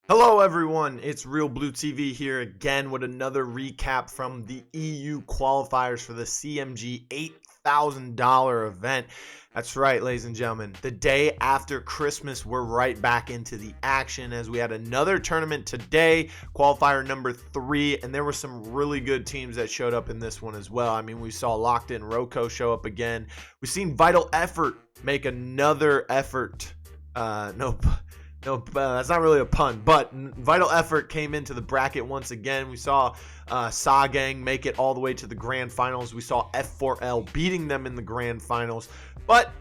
Hello everyone, it's realBluTV here again with another recap from the EU qualifiers for the CMG $8,000 event. That's right, ladies and gentlemen, the day after Christmas, we're right back into the action as we had another tournament today, qualifier number 3, and there were some really good teams that showed up in this one as well. I mean, we saw Locked In Roco show up again. We've seen Vital Effort make another effort. No, that's not really a pun, but Vital Effort came into the bracket once again. We saw SaGang make it all the way to the grand finals. We saw F4L beating them in the grand finals, but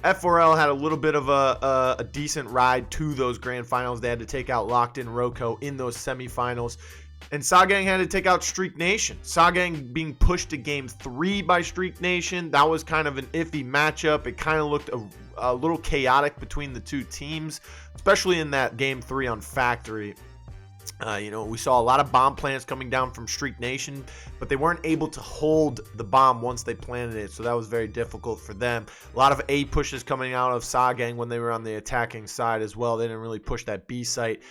F4L had a little bit of a decent ride to those grand finals. They had to take out Locked In Roco in those semifinals. And SaGang had to take out Streak Nation. SaGang being pushed to game 3 by Streak Nation. That was kind of an iffy matchup. It kind of looked a little chaotic between the two teams, especially in that game 3 on Factory. We saw a lot of bomb plants coming down from Streak Nation, but they weren't able to hold the bomb once they planted it, so that was very difficult for them. A lot of A pushes coming out of SaGang when they were on the attacking side as well. They didn't really push that B site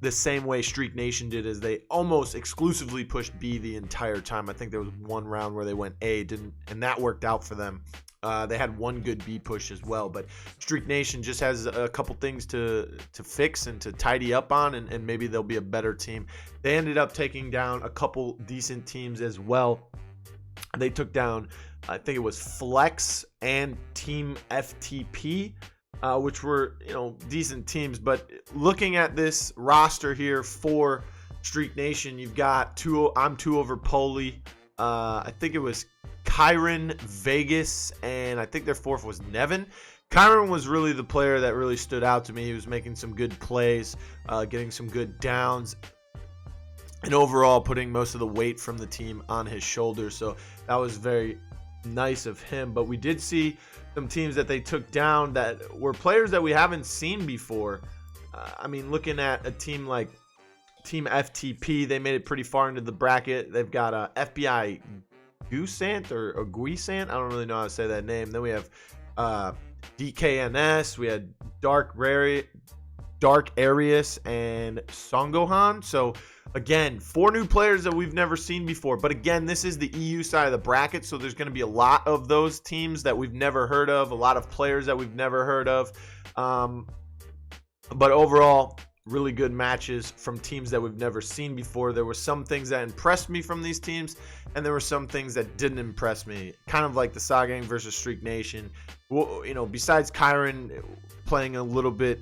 the same way Streak Nation did, as they almost exclusively pushed B the entire time. I think there was one round where they went A, and that worked out for them. They had one good B push as well, but Streak Nation just has a couple things to fix and to tidy up on, and maybe they'll be a better team. They ended up taking down a couple decent teams as well. They took down, I think it was Flex and Team FTP, which were decent teams. But looking at this roster here for Streak Nation, you've got I'm 2 over Poli. I think it was Kyron, Vegas, and I think their 4th was Nevin. Kyron was really the player that really stood out to me. He was making some good plays, getting some good downs, and overall putting most of the weight from the team on his shoulders. So that was very nice of him. But we did see some teams that they took down that were players that we haven't seen before. Looking at a team like Team FTP, they made it pretty far into the bracket. They've got FBI Guisant or Guisant. I don't really know how to say that name. Then we have DKNS. We had Dark Arius and Songohan. So again, 4 new players that we've never seen before. But again, this is the EU side of the bracket, so there's going to be a lot of those teams that we've never heard of, a lot of players that we've never heard of. But overall, really good matches from teams that we've never seen before. There were some things that impressed me from these teams, and there were some things that didn't impress me. Kind of like the SaGang versus Streak Nation. Well, besides Kyron playing a little bit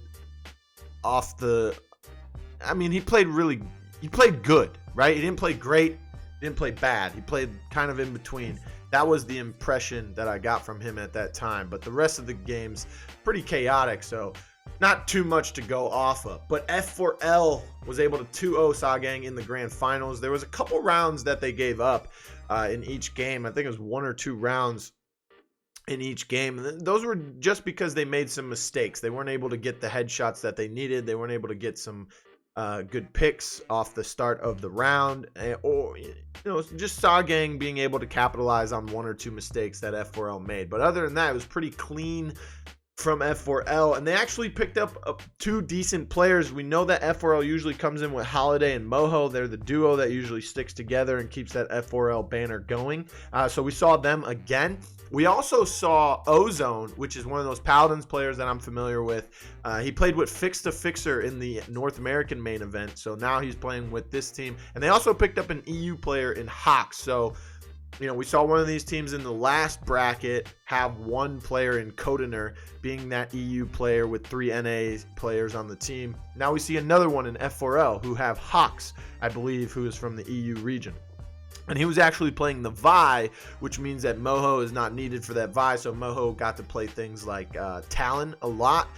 off the... he played good, right? He didn't play great, he didn't play bad. He played kind of in between. That was the impression that I got from him at that time. But the rest of the game's pretty chaotic, so not too much to go off of. But F4L was able to 2-0 SaGang in the grand finals. There was a couple rounds that they gave up in each game. I think it was 1 or 2 rounds in each game. Those were just because they made some mistakes. They weren't able to get the headshots that they needed. They weren't able to get some good picks off the start of the round, or just SaGang being able to capitalize on 1 or 2 mistakes that F4L made. But other than that, it was pretty clean from F4L, and they actually picked up 2 decent players. We know that F4L usually comes in with Holiday and Moho. They're the duo that usually sticks together and keeps that F4L banner going. So we saw them again. We also saw Ozone, which is one of those Paladins players that I'm familiar with. He played with Fix to Fixer in the North American main event, so now he's playing with this team. And they also picked up an EU player in Hawks. So we saw one of these teams in the last bracket have 1 player in Kodener, being that EU player with 3 NA players on the team. Now we see another one in F4L who have Hawks, I believe, who is from the EU region. And he was actually playing the Vi, which means that Moho is not needed for that Vi, so Moho got to play things like Talon a lot.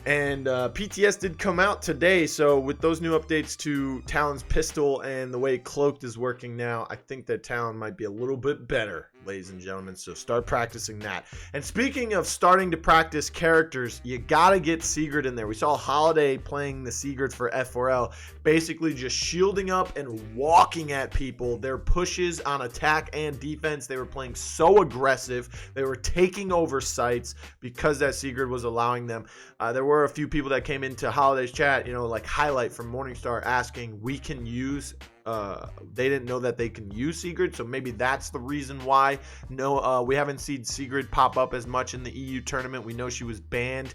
And PTS did come out today, so with those new updates to Talon's pistol and the way Cloaked is working now, I think that Talon might be a little bit better. ladies and gentlemen. So start practicing that. And speaking of starting to practice characters, you got to get Sigrid in there. We saw Holiday playing the Sigrid for F4L, basically just shielding up and walking at people. Their pushes on attack and defense, they were playing so aggressive. They were taking over sites because that Sigrid was allowing them. There were a few people that came into Holiday's chat, like Highlight from Morningstar, asking, we can use they didn't know that they can use Sigrid, so maybe that's the reason why. No, we haven't seen Sigrid pop up as much in the EU tournament. We know she was banned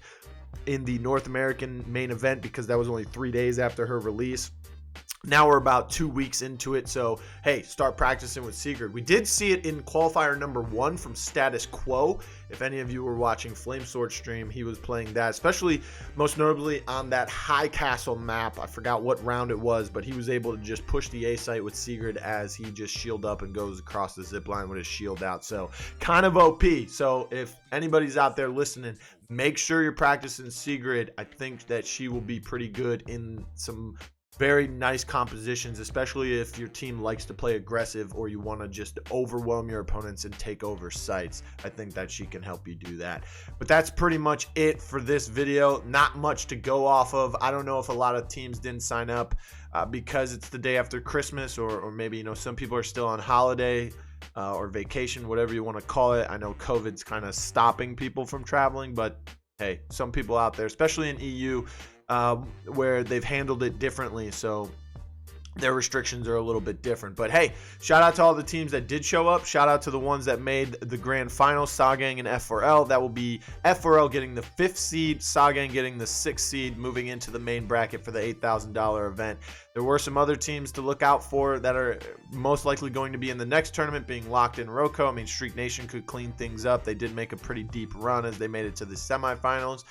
in the North American main event because that was only 3 days after her release. Now we're about 2 weeks into it, so hey, start practicing with Sigrid. We did see it in qualifier number 1 from Status Quo. If any of you were watching Flamesword stream, he was playing that, especially most notably on that High Castle map. I forgot what round it was, but he was able to just push the A site with Sigrid as he just shield up and goes across the zip line with his shield out. So kind of OP. So if anybody's out there listening, make sure you're practicing Sigrid. I think that she will be pretty good in some very nice compositions, especially if your team likes to play aggressive or you want to just overwhelm your opponents and take over sites. I think that she can help you do that. But that's pretty much it for this video. Not much to go off of. I don't know if a lot of teams didn't sign up because it's the day after Christmas, or maybe some people are still on holiday or vacation, whatever you want to call it. I know COVID's kind of stopping people from traveling, but hey, some people out there, especially in EU, where they've handled it differently, so their restrictions are a little bit different. But hey, shout out to all the teams that did show up. Shout out to the ones that made the grand final, SaGang and F4L. That will be F4L getting the 5th seed, SaGang getting the 6th seed, moving into the main bracket for the $8,000 event. There were some other teams to look out for that are most likely going to be in the next tournament, being Locked in Roco. I mean, Streak Nation could clean things up. They did make a pretty deep run as they made it to the semifinals.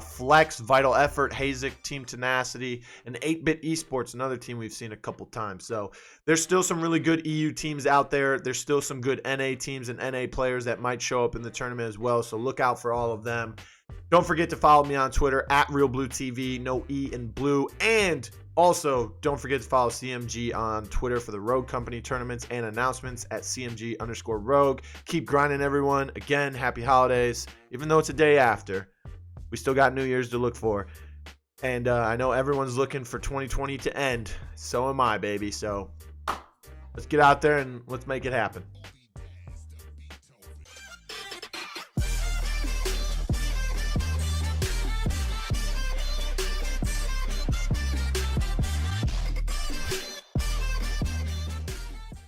Flex, Vital Effort, Hazik, Team Tenacity, and 8-Bit Esports, another team we've seen a couple times. So there's still some really good EU teams out there. There's still some good NA teams and NA players that might show up in the tournament as well. So look out for all of them. Don't forget to follow me on Twitter at realBluTV, no E in blue. And also, don't forget to follow CMG on Twitter for the Rogue Company tournaments and announcements at CMG_Rogue. Keep grinding, everyone. Again, happy holidays. Even though it's a day after, we still got New Year's to look for. And I know everyone's looking for 2020 to end. So am I, baby. So let's get out there and let's make it happen.